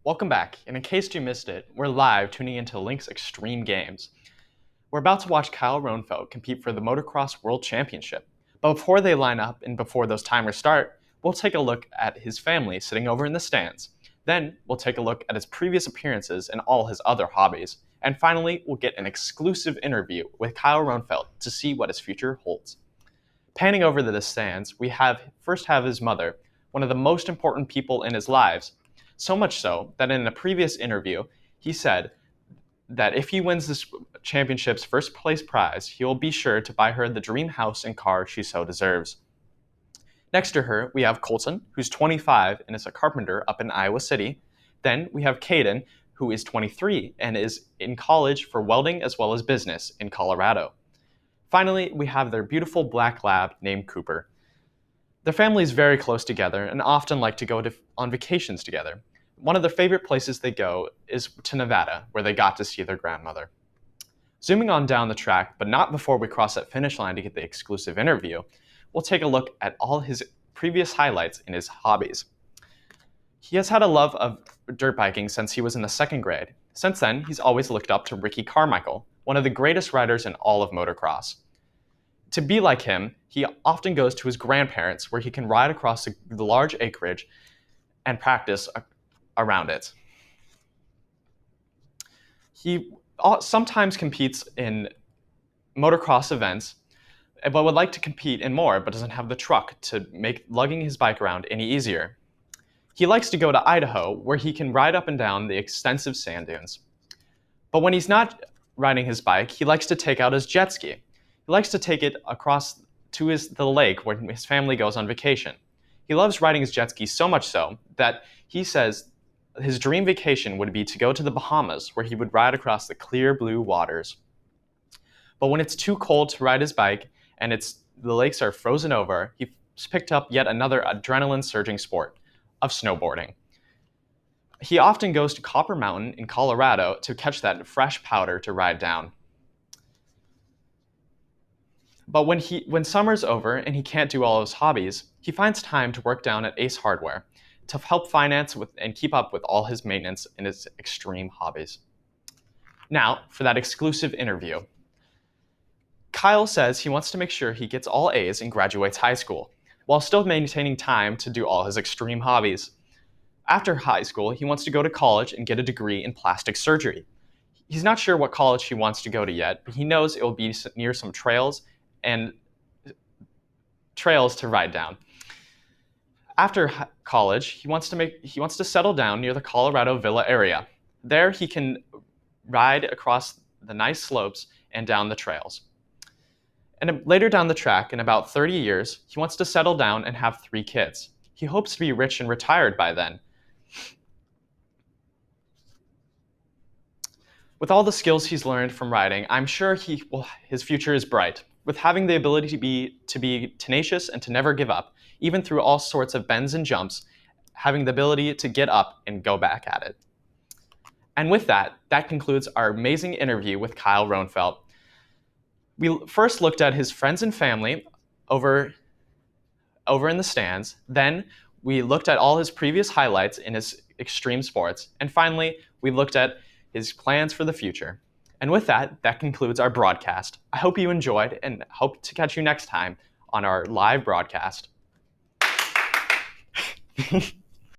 Welcome back, and in case you missed it, we're live tuning into Link's Extreme Games. We're about to watch Kyle Roenfeldt compete for the Motocross World Championship. But before they line up and before those timers start, we'll take a look at his family sitting over in the stands. Then we'll take a look at his previous appearances and all his other hobbies. And finally, we'll get an exclusive interview with Kyle Roenfeldt to see what his future holds. Panning over to the stands, we first have his mother, one of the most important people in his lives. So much so that in a previous interview, he said that if he wins this championship's first place prize, he will be sure to buy her the dream house and car she so deserves. Next to her, we have Colton, who's 25 and is a carpenter up in Iowa City. Then we have Caden, who is 23 and is in college for welding as well as business in Colorado. Finally, we have their beautiful black lab named Cooper. Their family is very close together and often like to go on vacations together. One of their favorite places they go is to Nevada, where they got to see their grandmother. Zooming on down the track, but not before we cross that finish line to get the exclusive interview, we'll take a look at all his previous highlights in his hobbies. He has had a love of dirt biking since he was in the second grade. Since then, he's always looked up to Ricky Carmichael, one of the greatest riders in all of motocross. To be like him, he often goes to his grandparents where he can ride across the large acreage and practice around it. He sometimes competes in motocross events, but would like to compete in more, but doesn't have the truck to make lugging his bike around any easier. He likes to go to Idaho, where he can ride up and down the extensive sand dunes. But when he's not riding his bike, he likes to take out his jet ski. He likes to take it across to the lake where his family goes on vacation. He loves riding his jet ski so much so that he says his dream vacation would be to go to the Bahamas, where he would ride across the clear blue waters. But when it's too cold to ride his bike and the lakes are frozen over, he's picked up yet another adrenaline-surging sport of snowboarding. He often goes to Copper Mountain in Colorado to catch that fresh powder to ride down. But when summer's over and he can't do all his hobbies, he finds time to work down at Ace Hardware to help finance and keep up with all his maintenance in his extreme hobbies. Now, for that exclusive interview. Kyle says he wants to make sure he gets all A's and graduates high school, while still maintaining time to do all his extreme hobbies. After high school, he wants to go to college and get a degree in plastic surgery. He's not sure what college he wants to go to yet, but he knows it will be near some trails to ride down. After college, he wants to settle down near the Colorado Villa area. There he can ride across the nice slopes and down the trails. And later down the track, in about 30 years, he wants to settle down and have 3 kids. He hopes to be rich and retired by then. With all the skills he's learned from riding, I'm sure his future is bright. With having the ability to be tenacious and to never give up, even through all sorts of bends and jumps, having the ability to get up and go back at it. And with that concludes our amazing interview with Kyle Roenfeldt. We first looked at his friends and family over in the stands. Then we looked at all his previous highlights in his extreme sports. And finally, we looked at his plans for the future. And with that concludes our broadcast. I hope you enjoyed and hope to catch you next time on our live broadcast.